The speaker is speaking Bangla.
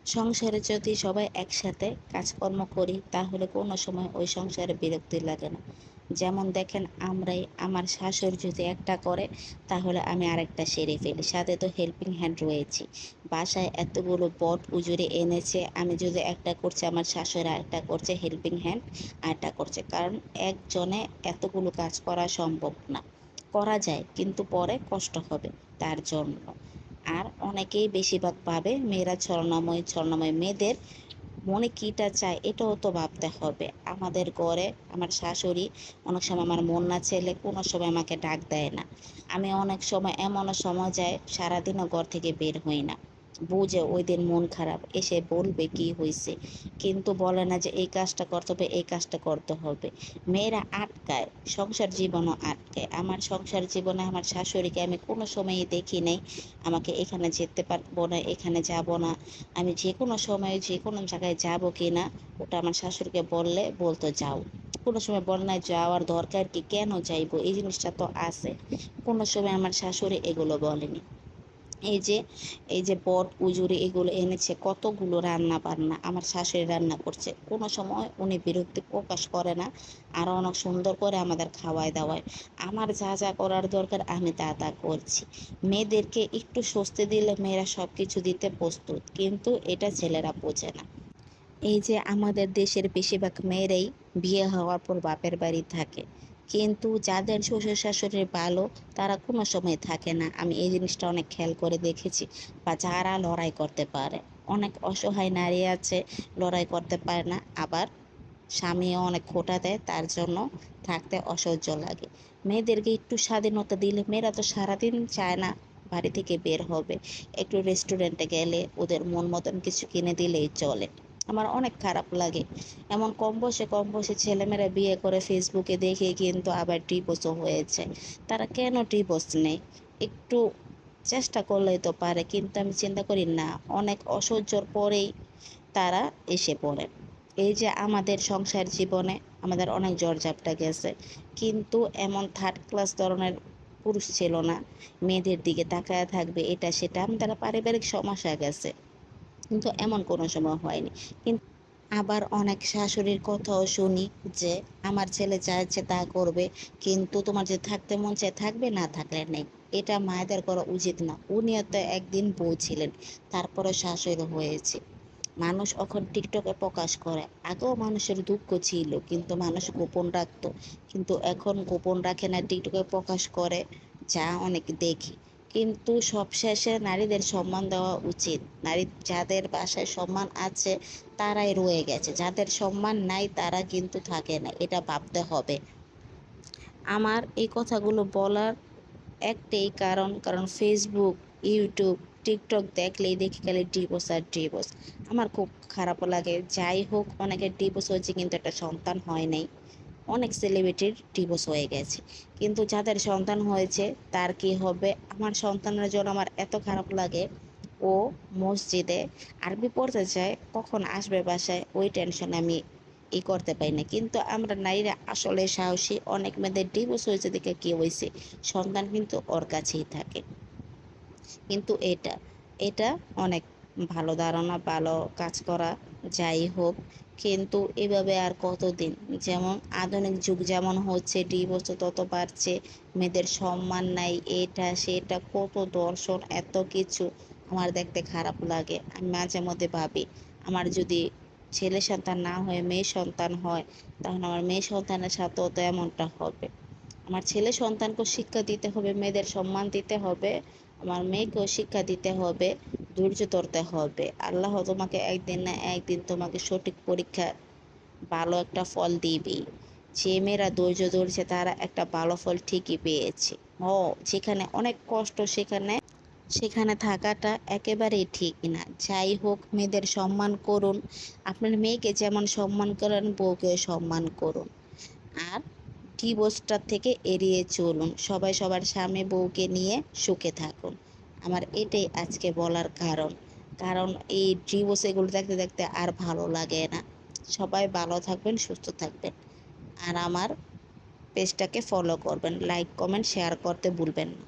সংসারে যদি সবাই একসাথে কাজকর্ম করি তাহলে কোনো সময় ওই সংসারে বিরক্তি লাগে না। যেমন দেখেন, আমার শাশুড়ি যদি একটা করে তাহলে আমি আরেকটা সেরে ফেলি, সাথে তো হেল্পিং হ্যান্ড রয়েছে। বাসায় এতগুলো বট উজুরে এনেছে, আমি যদি একটা করছি আমার শাশুড়ি আরেকটা করছে, হেল্পিং হ্যান্ড আরেকটা করছে, কারণ একজনে এতগুলো কাজ করা সম্ভব না। করা যায় কিন্তু পরে কষ্ট হবে তার জন্য। আর অনেকেই বেশিরভাগ ভাবে মেয়েরা ছলনাময়ী, ছলনাময়ী মেয়েদের মনে কীটা চায় এটাও তো ভাবতে হবে। আমাদের ঘরে আমার শাশুড়ি অনেক সময় আমার মন না ছেলে কোনো সময় আমাকে ডাক দেয় না। আমি অনেক সময় এমনও সময় যায় সারাদিনও ঘর থেকে বের হই না, বুঝে ওই দিন মন খারাপ, এসে বলবে কি হয়েছে, কিন্তু বলে না যে এই কাজটা করতে হবে, এই কাজটা করতে হবে। মেয়েরা আটকায়, সংসার জীবনও আটকায়। আমার সংসার জীবনে আমার শাশুড়িকে আমি কোনো সময়ই দেখি নাই আমাকে এখানে যেতে পারবো না, এখানে যাব না। আমি যে কোনো সময়ে যে কোনো জায়গায় যাব কি না, ওটা আমার শাশুড়িকে বললে বলতো যাও। কোনো সময় বল নাই যাওয়ার দরকার কি, কেন যাইবো, এই জিনিসটা তো আছে। কোনো সময় আমার শাশুড়ি এগুলো বলেনি। এই যে এই যে বট উজুরি এগুলো এনেছে, কতগুলো রান্না বান্না আমার শাশুড়ি রান্না করছে, কোনো সময় উনি বিরক্তি প্রকাশ করে না। আর অনেক সুন্দর করে আমাদের খাওয়ায় দাওয়ায়। আমার যা যা করার দরকার আমি তা তা করছি। মেয়েদেরকে একটু স্বস্তি দিলে মেয়েরা সব কিছু দিতে প্রস্তুত, কিন্তু এটা ছেলেরা বোঝে না। এই যে আমাদের দেশের বেশিরভাগ মেয়েরাই বিয়ে হওয়ার পর বাপের বাড়ি থাকে, কিন্তু যাদের শ্বশুর শাশুড়ি ভালো তারা কোনো সময় থাকে না। আমি এই জিনিসটা অনেক খেয়াল করে দেখেছি। বা যারা লড়াই করতে পারে, অনেক অসহায় নারী আছে লড়াই করতে পারে না, আবার স্বামীও অনেক খোঁটা দেয়, তার জন্য থাকতে অসহ্য লাগে। মেয়েদেরকে একটু স্বাধীনতা দিলে, মেয়েরা তো সারাদিন চায় না বাড়ি থেকে বের হবে, একটু রেস্টুরেন্টে গেলে ওদের মন মতন কিছু কিনে দিলেই চলে। আমার অনেক খারাপ লাগে, এমন কম বয়সে ছেলেমেয়েরা বিয়ে করে ফেসবুকে দেখে কিন্তু আবার ডিভোর্সও হয়েছে। তারা কেন ডিভোর্স নেই? একটু চেষ্টা করলেই তো পারে, কিন্তু আমি চিন্তা করি না, অনেক অসহ্যর পরেই তারা এসে পড়ে। এই যে আমাদের সংসার জীবনে আমাদের অনেক ঝড়ঝাপটা গেছে, কিন্তু এমন থার্ড ক্লাস ধরনের পুরুষ ছিল না, মেয়েদের দিকে তাকায় থাকবে এটা সেটা। আমাদের পারিবারিক সমস্যা গেছে, কিন্তু এমন কোনো সময় হয়নি। কিন্তু আবার অনেক শাশুড়ির কথাও শুনি যে আমার ছেলে যা ইচ্ছে তা করবে, কিন্তু তোমার যে থাকতে মন চায় থাকবে, না থাকলে নেই। এটা মায়েদের করা উচিত না। উনিও তো একদিন বউ ছিলেন, তারপরে শাশুড়ি হয়েছে। মানুষ এখন টিকটকে প্রকাশ করে, আগেও মানুষের দুঃখ ছিল কিন্তু মানুষ গোপন রাখতো, কিন্তু এখন গোপন রাখে না, টিকটকে প্রকাশ করে, যা অনেক দেখি। কিন্তু সবশেষে নারীদের সম্মান দেওয়া উচিত। নারী যাদের বাসায় সম্মান আছে তারাই রয়ে গেছে, যাদের সম্মান নাই তারা কিন্তু থাকে না, এটা ভাবতে হবে। আমার এই কথাগুলো বলার একটাই কারণ, কারণ ফেসবুক, ইউটিউব, টিকটক দেখলেই দেখি খালি ডিভোর্স আর ডিভোর্স। আমার খুব খারাপ লাগে। যাই হোক, অনেকের ডিভোর্স হয়েছে কিন্তু একটা সন্তান হয় নাই। অনেক সেলিব্রিটির ডিভোর্স হয়ে গেছে, কিন্তু যাদের সন্তান হয়েছে তার কি হবে? আমার সন্তানের জন্য আমার এত খারাপ লাগে। ও মসজিদে আরবি পড়তে চায়, কখন আসবে বাসায় ওই টেনশন আমি করতে পারি না। কিন্তু আমরা নারীরা আসলে সাহসী। অনেক মেয়েদের ডিভোর্স হয়েছে দেখে কি হয়েছে, সন্তান কিন্তু ওর কাছেই থাকে। কিন্তু এটা এটা অনেক ভালো ধারণা, ভালো কাজ করা। যাই হোক, কিন্তু এভাবে আর কতদিন? যেমন আধুনিক যুগ যেমন হচ্ছে, ডিভোর্স তত বাড়ছে, মেয়েদের সম্মান নাই, এটা সেটা কত দর্শন, এত কিছু। আমার দেখতে খারাপ লাগে। আমি মাঝে মধ্যে ভাবি, আমার যদি ছেলে সন্তান না হয়ে মেয়ে সন্তান হয়, তাহলে আমার মেয়ে সন্তানের সাথেও তো এমনটা হবে। আমার ছেলে সন্তানকে শিক্ষা দিতে হবে, মেয়েদের সম্মান দিতে হবে, আমার মেয়েকেও শিক্ষা দিতে হবে, ধৈর্য ধরতে হবে। আল্লাহ তোমাকে একদিন না একদিন তোমাকে সঠিক পরীক্ষা ভালো একটা ফল দিবেই। যে মেয়েরা ধৈর্য ধরছে তারা একটা ভালো ফল ঠিকই পেয়েছে। ও, যেখানে অনেক কষ্ট সেখানে সেখানে থাকাটা একেবারেই ঠিক না। যাই হোক, মেয়েদের সম্মান করুন। আপনার মেয়েকে যেমন সম্মান করেন, বউকেও সম্মান করুন। আর ডিভোর্সটা থেকে এড়িয়ে চলুন। সবাই সবার স্বামী বউকে নিয়ে সুখে থাকুন। আমার এটাই আজকে বলার কারণ। কারণ এই ডিভোর্স এগুলো দেখতে দেখতে আর ভালো লাগে না। সবাই ভালো থাকবেন, সুস্থ থাকবেন। আর আমার পেজটাকে ফলো করবেন, লাইক কমেন্ট শেয়ার করতে ভুলবেন না।